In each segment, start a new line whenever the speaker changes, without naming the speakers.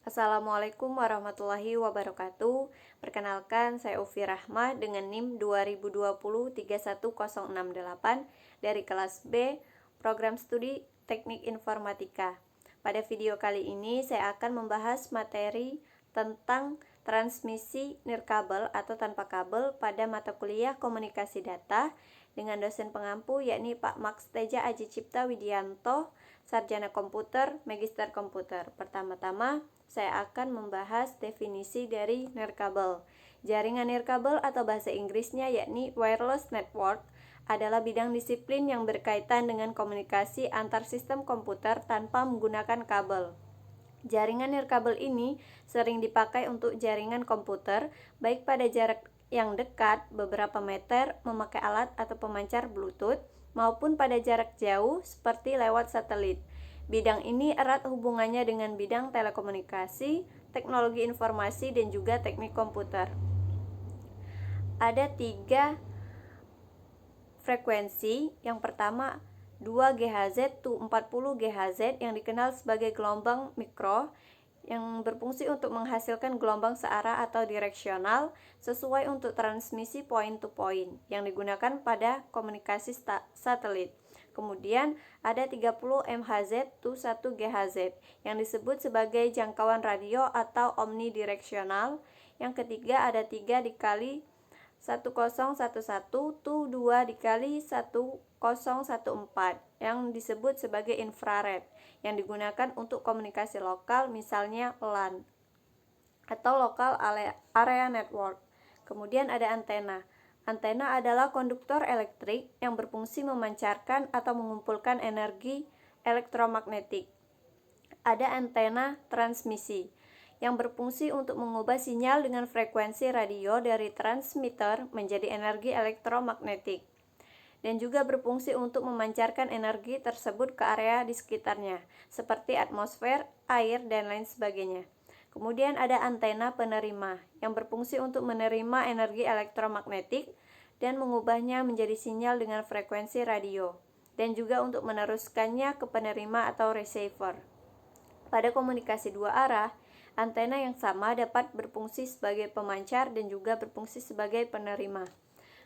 Assalamualaikum warahmatullahi wabarakatuh. Perkenalkan, saya Ufi Rahmah dengan NIM 2020-31068 dari kelas B, Program Studi Teknik Informatika. Pada video kali ini saya akan membahas materi tentang transmisi nirkabel atau tanpa kabel pada mata kuliah Komunikasi Data dengan dosen pengampu yakni Pak Max Teja Aji Cipta Widianto, Sarjana Komputer, Magister Komputer. Pertama-tama, saya akan membahas definisi dari nirkabel. Jaringan nirkabel atau bahasa Inggrisnya yakni wireless network adalah bidang disiplin yang berkaitan dengan komunikasi antar sistem komputer tanpa menggunakan kabel. Jaringan nirkabel ini sering dipakai untuk jaringan komputer, baik pada jarak yang dekat beberapa meter memakai alat atau pemancar Bluetooth, maupun pada jarak jauh seperti lewat satelit. Bidang ini erat hubungannya dengan bidang telekomunikasi, teknologi informasi, dan juga teknik komputer. Ada 3 frekuensi. Yang pertama 2 GHz to 40 GHz yang dikenal sebagai gelombang mikro, yang berfungsi untuk menghasilkan gelombang searah atau direksional sesuai untuk transmisi point to point yang digunakan pada komunikasi satelit. Kemudian ada 30 MHz to 1 GHz yang disebut sebagai jangkauan radio atau omnidireksional. Yang ketiga ada 3 dikali 1011 to 2 dikali 1014 yang disebut sebagai infrared yang digunakan untuk komunikasi lokal, misalnya LAN atau Local Area Network. Kemudian ada antena. Antena adalah konduktor elektrik yang berfungsi memancarkan atau mengumpulkan energi elektromagnetik. Ada antena transmisi yang berfungsi untuk mengubah sinyal dengan frekuensi radio dari transmitter menjadi energi elektromagnetik, dan juga berfungsi untuk memancarkan energi tersebut ke area di sekitarnya, seperti atmosfer, air, dan lain sebagainya. Kemudian ada antena penerima yang berfungsi untuk menerima energi elektromagnetik dan mengubahnya menjadi sinyal dengan frekuensi radio, dan juga untuk meneruskannya ke penerima atau receiver. Pada komunikasi dua arah, antena yang sama dapat berfungsi sebagai pemancar dan juga berfungsi sebagai penerima.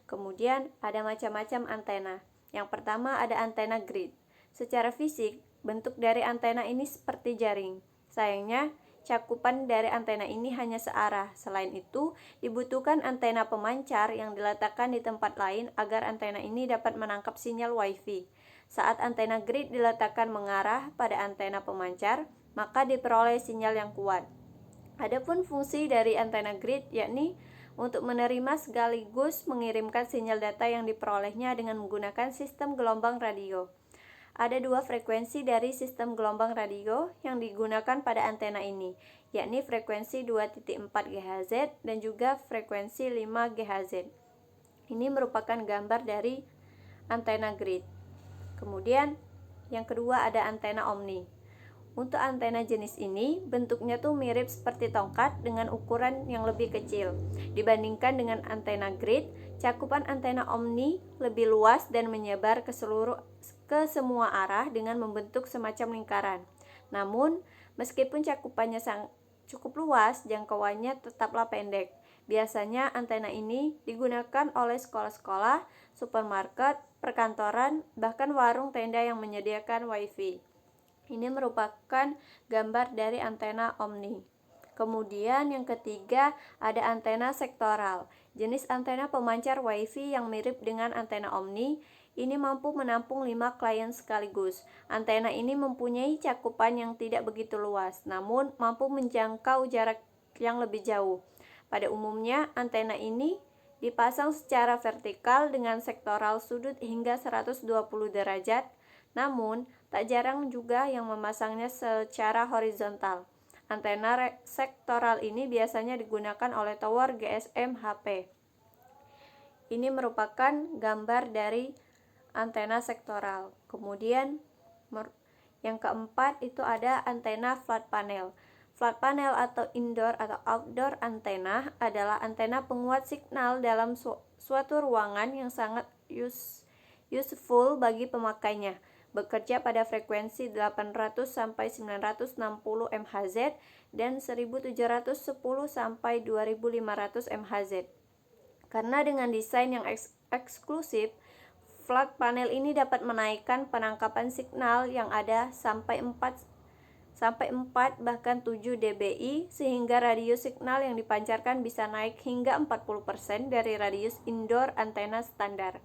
Kemudian ada macam-macam antena. Yang pertama ada antena grid. Secara fisik, bentuk dari antena ini seperti jaring. Sayangnya, cakupan dari antena ini hanya searah. Selain itu, dibutuhkan antena pemancar yang diletakkan di tempat lain agar antena ini dapat menangkap sinyal Wi-Fi. Saat antena grid diletakkan mengarah pada antena pemancar, maka diperoleh sinyal yang kuat. Adapun fungsi dari antena grid yakni untuk menerima sekaligus mengirimkan sinyal data yang diperolehnya dengan menggunakan sistem gelombang radio. Ada 2 frekuensi dari sistem gelombang radio yang digunakan pada antena ini, yakni frekuensi 2.4 GHz dan juga frekuensi 5 GHz. Ini merupakan gambar dari antena grid. Kemudian yang kedua ada antena omni. Untuk antena jenis ini, bentuknya tuh mirip seperti tongkat dengan ukuran yang lebih kecil. Dibandingkan dengan antena grid, cakupan antena omni lebih luas dan menyebar ke semua arah dengan membentuk semacam lingkaran. Namun, meskipun cakupannya cukup luas, jangkauannya tetaplah pendek. Biasanya antena ini digunakan oleh sekolah-sekolah, supermarket, perkantoran, bahkan warung tenda yang menyediakan Wi-Fi. Ini merupakan gambar dari antena omni. Kemudian yang ketiga ada antena sektoral. Jenis antena pemancar Wi-Fi yang mirip dengan antena omni. Ini mampu menampung 5 klien sekaligus. Antena ini mempunyai cakupan yang tidak begitu luas, namun mampu menjangkau jarak yang lebih jauh. Pada umumnya, antena ini dipasang secara vertikal dengan sektoral sudut hingga 120 derajat. Namun, tak jarang juga yang memasangnya secara horizontal. Antena sektoral ini biasanya digunakan oleh tower GSM HP. Ini merupakan gambar dari antena sektoral. Kemudian yang keempat itu ada antena flat panel. Flat panel atau indoor atau outdoor antena adalah antena penguat signal dalam suatu ruangan yang sangat useful bagi pemakainya. bekerja pada frekuensi 800 sampai 960 MHz dan 1710 sampai 2500 MHz. Karena dengan desain yang eksklusif, flat panel ini dapat menaikkan penangkapan signal yang ada sampai 4 bahkan 7 dBi, sehingga radius signal yang dipancarkan bisa naik hingga 40% dari radius indoor antena standar.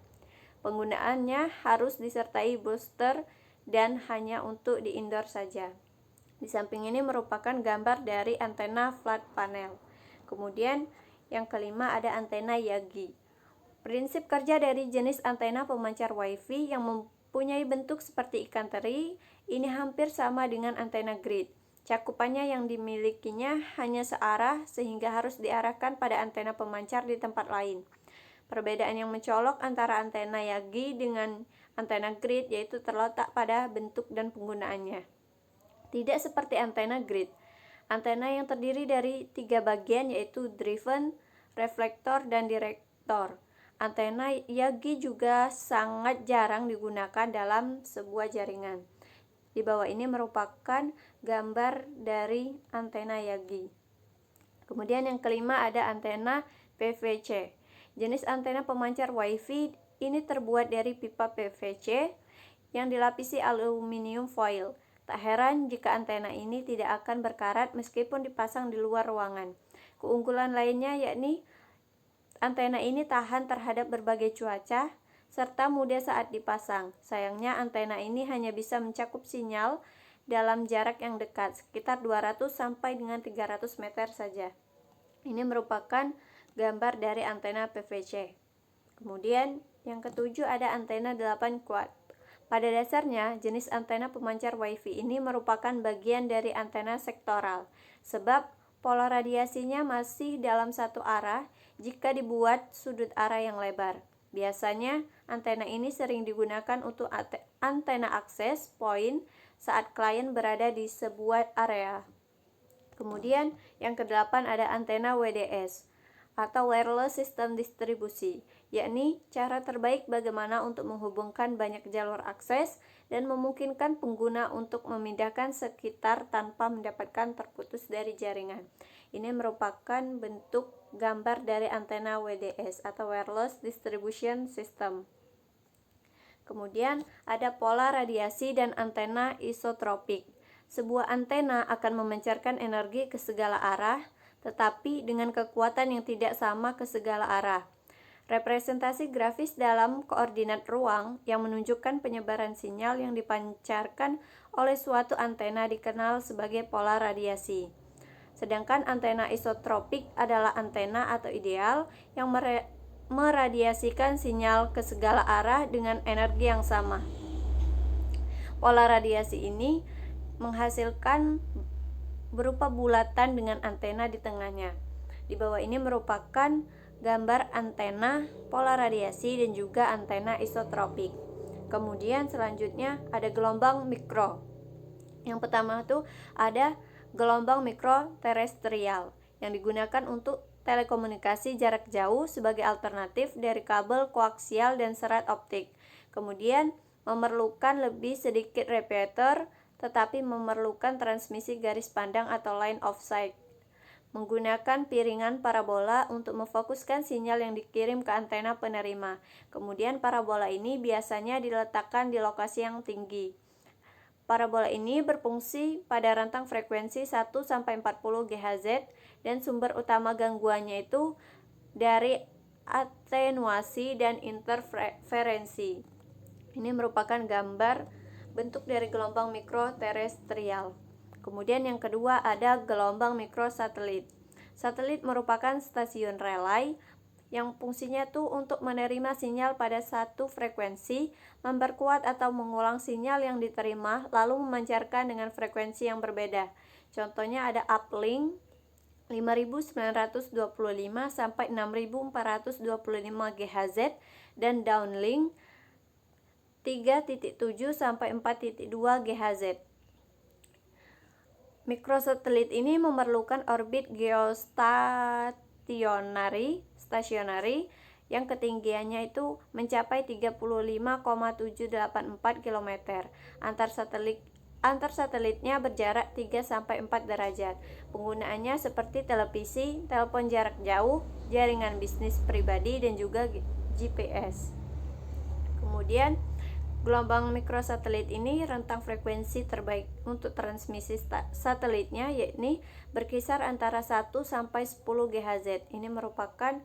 Penggunaannya harus disertai booster dan hanya untuk di indoor saja. Di samping ini merupakan gambar dari antena flat panel. Kemudian yang kelima ada antena Yagi. Prinsip kerja dari jenis antena pemancar WiFi yang mempunyai bentuk seperti ikan teri ini hampir sama dengan antena grid. Cakupannya yang dimilikinya hanya searah sehingga harus diarahkan pada antena pemancar di tempat lain. Perbedaan yang mencolok antara antena Yagi dengan antena grid yaitu terletak pada bentuk dan penggunaannya. Tidak seperti antena grid. Antena yang terdiri dari 3 bagian yaitu driven, reflektor, dan direktor. Antena Yagi juga sangat jarang digunakan dalam sebuah jaringan. Di bawah ini merupakan gambar dari antena Yagi. Kemudian yang kelima ada antena PVC. Jenis antena pemancar WiFi ini terbuat dari pipa PVC yang dilapisi aluminium foil. Tak heran jika antena ini tidak akan berkarat meskipun dipasang di luar ruangan. Keunggulan lainnya yakni antena ini tahan terhadap berbagai cuaca serta mudah saat dipasang. Sayangnya antena ini hanya bisa mencakup sinyal dalam jarak yang dekat, sekitar 200 sampai dengan 300 meter saja. Ini merupakan gambar dari antena PVC. Kemudian yang ketujuh ada antena 8 quad. Pada dasarnya, jenis antena pemancar WiFi ini merupakan bagian dari antena sektoral, sebab pola radiasinya masih dalam satu arah jika dibuat sudut arah yang lebar. Biasanya, antena ini sering digunakan untuk antena akses point saat klien berada di sebuah area. Kemudian, yang kedelapan ada antena WDS atau wireless system distribusi, yakni cara terbaik bagaimana untuk menghubungkan banyak jalur akses dan memungkinkan pengguna untuk memindahkan sekitar tanpa mendapatkan terputus dari jaringan. Ini merupakan bentuk gambar dari antena WDS atau wireless distribution system. Kemudian ada pola radiasi dan antena isotropik. Sebuah antena akan memancarkan energi ke segala arah, tetapi dengan kekuatan yang tidak sama ke segala arah. Representasi grafis dalam koordinat ruang yang menunjukkan penyebaran sinyal yang dipancarkan oleh suatu antena dikenal sebagai pola radiasi. Sedangkan antena isotropik adalah antena atau ideal yang meradiasikan sinyal ke segala arah dengan energi yang sama. Pola radiasi ini menghasilkan berupa bulatan dengan antena di tengahnya. Di bawah ini merupakan gambar antena pola radiasi dan juga antena isotropik. Kemudian selanjutnya ada gelombang mikro. Yang pertama itu ada gelombang mikro terestrial yang digunakan untuk telekomunikasi jarak jauh sebagai alternatif dari kabel koaksial dan serat optik. Kemudian memerlukan lebih sedikit repeater tetapi memerlukan transmisi garis pandang atau line of sight. Menggunakan piringan parabola untuk memfokuskan sinyal yang dikirim ke antena penerima. Kemudian parabola ini biasanya diletakkan di lokasi yang tinggi. Parabola ini berfungsi pada rentang frekuensi 1-40 GHz dan sumber utama gangguannya itu dari atenuasi dan interferensi. Ini merupakan gambar bentuk dari gelombang mikro terestrial. Kemudian yang kedua ada gelombang mikro satelit. Satelit merupakan stasiun relay yang fungsinya tuh untuk menerima sinyal pada satu frekuensi, memperkuat atau mengulang sinyal yang diterima, lalu memancarkan dengan frekuensi yang berbeda. Contohnya ada uplink 5925 sampai 6425 GHz dan downlink 3.7 sampai 4.2 GHz. Mikrosatelit ini memerlukan orbit geostationary yang ketinggiannya itu mencapai 35,784 km. Antar satelitnya berjarak 3-4 derajat. Penggunaannya seperti televisi, telepon jarak jauh, jaringan bisnis pribadi, dan juga GPS. Kemudian, gelombang mikrosatelit ini rentang frekuensi terbaik untuk transmisi satelitnya yakni berkisar antara 1-10 GHz. Ini merupakan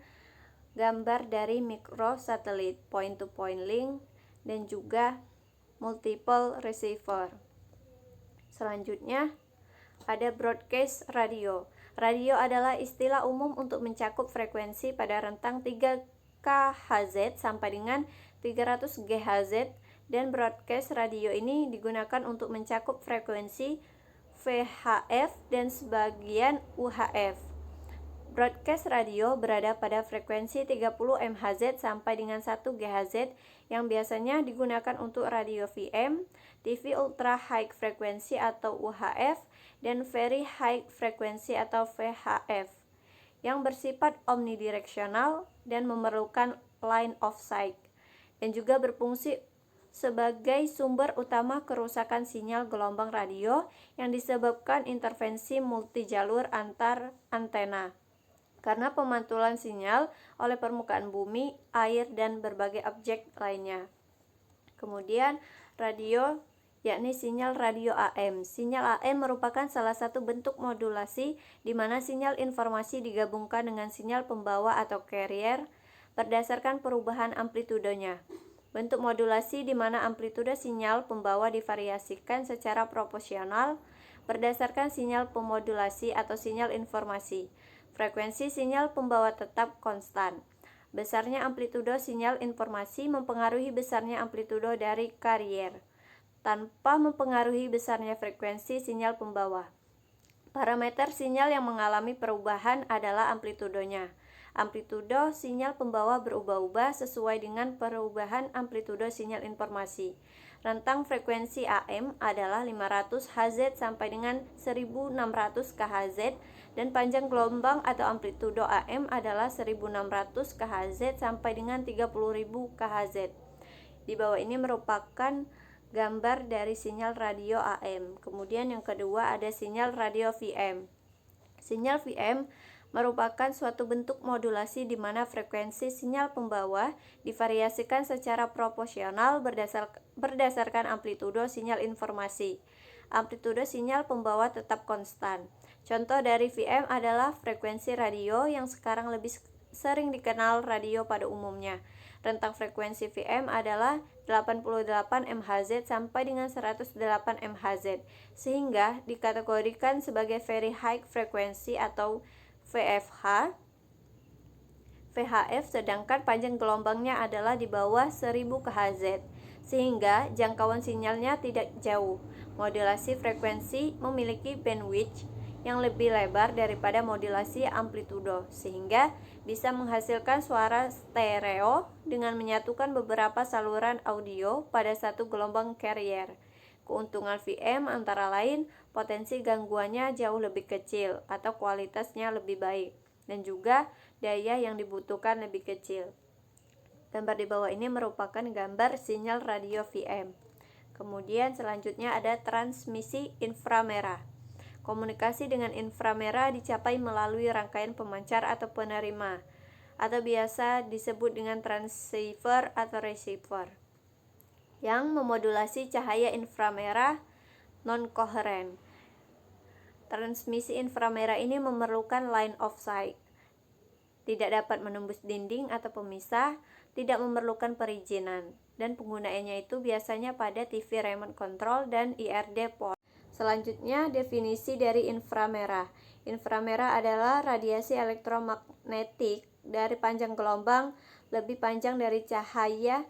gambar dari mikrosatelit, point-to-point link, dan juga multiple receiver. Selanjutnya, ada broadcast radio. Radio adalah istilah umum untuk mencakup frekuensi pada rentang 3 kHz sampai dengan 300 GHz, dan broadcast radio ini digunakan untuk mencakup frekuensi VHF dan sebagian UHF. Broadcast radio berada pada frekuensi 30 MHz sampai dengan 1 GHz yang biasanya digunakan untuk radio VM, TV Ultra High Frequency atau UHF, dan Very High Frequency atau VHF yang bersifat omnidireksional dan memerlukan line of sight, dan juga berfungsi sebagai sumber utama kerusakan sinyal gelombang radio yang disebabkan intervensi multijalur antar antena karena pemantulan sinyal oleh permukaan bumi, air, dan berbagai objek lainnya. Kemudian radio yakni sinyal radio AM. Sinyal AM merupakan salah satu bentuk modulasi di mana sinyal informasi digabungkan dengan sinyal pembawa atau carrier berdasarkan perubahan amplitudenya. Bentuk modulasi di mana amplitude sinyal pembawa divariasikan secara proporsional berdasarkan sinyal pemodulasi atau sinyal informasi. Frekuensi sinyal pembawa tetap konstan. Besarnya amplitudo sinyal informasi mempengaruhi besarnya amplitudo dari carrier, tanpa mempengaruhi besarnya frekuensi sinyal pembawa. Parameter sinyal yang mengalami perubahan adalah amplitudonya. Amplitudo sinyal pembawa berubah-ubah sesuai dengan perubahan amplitudo sinyal informasi. Rentang frekuensi AM adalah 500 Hz sampai dengan 1600 kHz, dan panjang gelombang atau amplitudo AM adalah 1600 kHz sampai dengan 30.000 kHz. Di bawah ini merupakan gambar dari sinyal radio AM. Kemudian yang kedua ada sinyal radio VM. Sinyal VM merupakan suatu bentuk modulasi di mana frekuensi sinyal pembawa divariasikan secara proporsional berdasarkan amplitudo sinyal informasi. Amplitudo sinyal pembawa tetap konstan. Contoh dari VM adalah frekuensi radio yang sekarang lebih sering dikenal radio pada umumnya. Rentang frekuensi VM adalah 88 MHz sampai dengan 108 MHz, sehingga dikategorikan sebagai Very High Frequency atau VFH. VHF sedangkan panjang gelombangnya adalah di bawah 1000 kHz, sehingga jangkauan sinyalnya tidak jauh. Modulasi frekuensi memiliki bandwidth yang lebih lebar daripada modulasi amplitudo, sehingga bisa menghasilkan suara stereo dengan menyatukan beberapa saluran audio pada satu gelombang carrier. Keuntungan VM antara lain potensi gangguannya jauh lebih kecil atau kualitasnya lebih baik, dan juga daya yang dibutuhkan lebih kecil. Gambar di bawah ini merupakan gambar sinyal radio VM. Kemudian selanjutnya ada transmisi inframerah. Komunikasi dengan inframerah dicapai melalui rangkaian pemancar atau penerima, atau biasa disebut dengan transceiver atau receiver, yang memodulasi cahaya inframerah non-koheren. Transmisi inframerah ini memerlukan line of sight, tidak dapat menembus dinding atau pemisah, tidak memerlukan perizinan, dan penggunaannya itu biasanya pada TV remote control dan IRD port. Selanjutnya, definisi dari inframerah. Inframerah adalah radiasi elektromagnetik dari panjang gelombang lebih panjang dari cahaya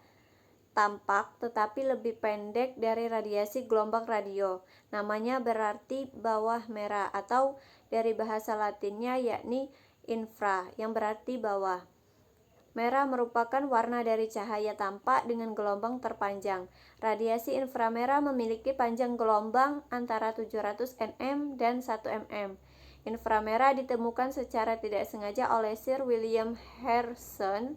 tampak tetapi lebih pendek dari radiasi gelombang radio. Namanya berarti bawah merah atau dari bahasa Latinnya yakni infra yang berarti bawah. Merah merupakan warna dari cahaya tampak dengan gelombang terpanjang. Radiasi inframerah memiliki panjang gelombang antara 700 nm dan 1 mm. Inframerah ditemukan secara tidak sengaja oleh Sir William Herschel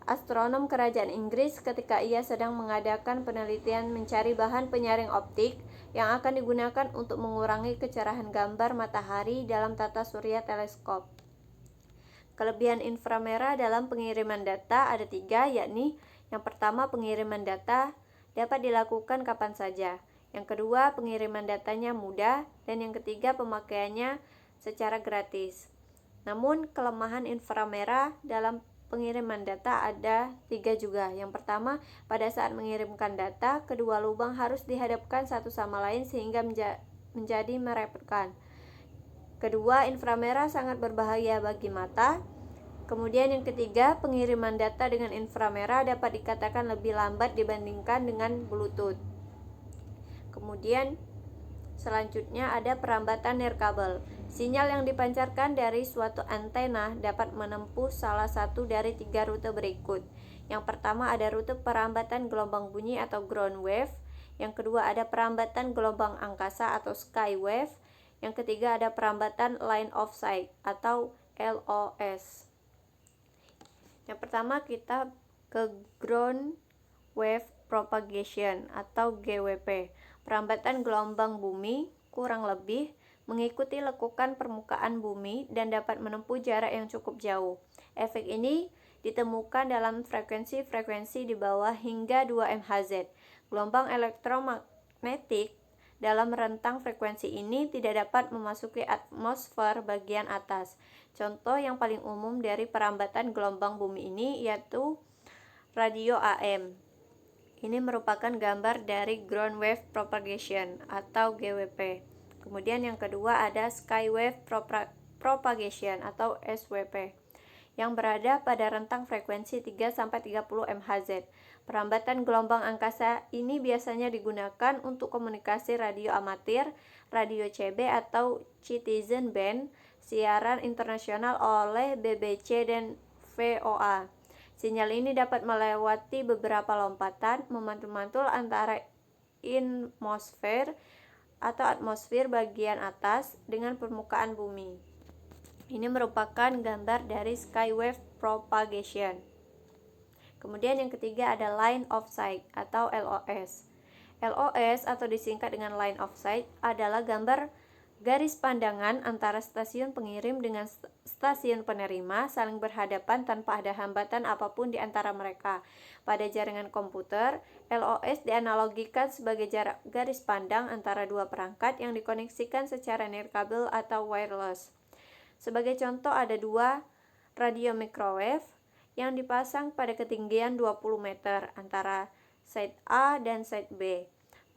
astronom kerajaan Inggris ketika ia sedang mengadakan penelitian mencari bahan penyaring optik yang akan digunakan untuk mengurangi kecerahan gambar matahari dalam tata surya teleskop. Kelebihan inframerah dalam pengiriman data ada 3, yakni yang pertama, pengiriman data dapat dilakukan kapan saja. Yang kedua, pengiriman datanya mudah. Dan yang ketiga, pemakaiannya secara gratis. Namun, kelemahan inframerah dalam pengiriman data ada 3 juga. Yang pertama, pada saat mengirimkan data, kedua lubang harus dihadapkan satu sama lain sehingga menjadi merepotkan. Kedua, inframerah sangat berbahaya bagi mata. Kemudian yang ketiga, pengiriman data dengan inframerah dapat dikatakan lebih lambat dibandingkan dengan Bluetooth. Kemudian selanjutnya ada perambatan nirkabel. Sinyal yang dipancarkan dari suatu antena dapat menempuh salah satu dari 3 rute berikut. Yang pertama ada rute perambatan gelombang bunyi atau ground wave. Yang kedua ada perambatan gelombang angkasa atau sky wave. Yang ketiga ada perambatan line of sight atau LOS. Yang pertama kita ke ground wave propagation atau GWP. Perambatan gelombang bumi kurang lebih mengikuti lekukan permukaan bumi dan dapat menempuh jarak yang cukup jauh. Efek ini ditemukan dalam frekuensi-frekuensi di bawah hingga 2 MHz. Gelombang elektromagnetik dalam rentang frekuensi ini tidak dapat memasuki atmosfer bagian atas. Contoh yang paling umum dari perambatan gelombang bumi ini yaitu radio AM. Ini merupakan gambar dari ground wave propagation atau GWP. Kemudian yang kedua ada sky wave propagation atau SWP yang berada pada rentang frekuensi 3-30 MHz. Perambatan gelombang angkasa ini biasanya digunakan untuk komunikasi radio amatir, radio CB atau citizen band, siaran internasional oleh BBC dan VOA. Sinyal ini dapat melewati beberapa lompatan, memantul-mantul antara atmosfer atau atmosfer bagian atas dengan permukaan bumi. Ini merupakan gambar dari sky wave propagation. Kemudian yang ketiga ada line of sight atau LOS. LOS atau disingkat dengan line of sight adalah gambar garis pandangan antara stasiun pengirim dengan stasiun penerima saling berhadapan tanpa ada hambatan apapun di antara mereka. Pada jaringan komputer, LOS dianalogikan sebagai jarak garis pandang antara dua perangkat yang dikoneksikan secara nirkabel atau wireless. Sebagai contoh ada 2 radio microwave yang dipasang pada ketinggian 20 meter antara site A dan site B.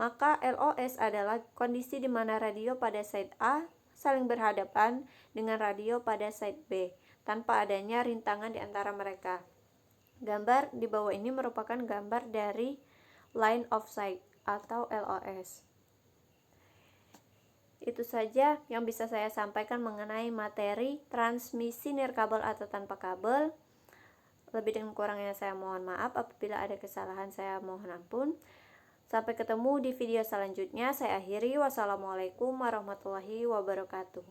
Maka LOS adalah kondisi di mana radio pada site A saling berhadapan dengan radio pada site B tanpa adanya rintangan di antara mereka. Gambar di bawah ini merupakan gambar dari line of sight atau LOS. Itu saja yang bisa saya sampaikan mengenai materi transmisi nirkabel atau tanpa kabel. Lebih dan kurangnya saya mohon maaf, apabila ada kesalahan saya mohon ampun. Sampai ketemu di video selanjutnya. Saya akhiri. Wassalamualaikum warahmatullahi wabarakatuh.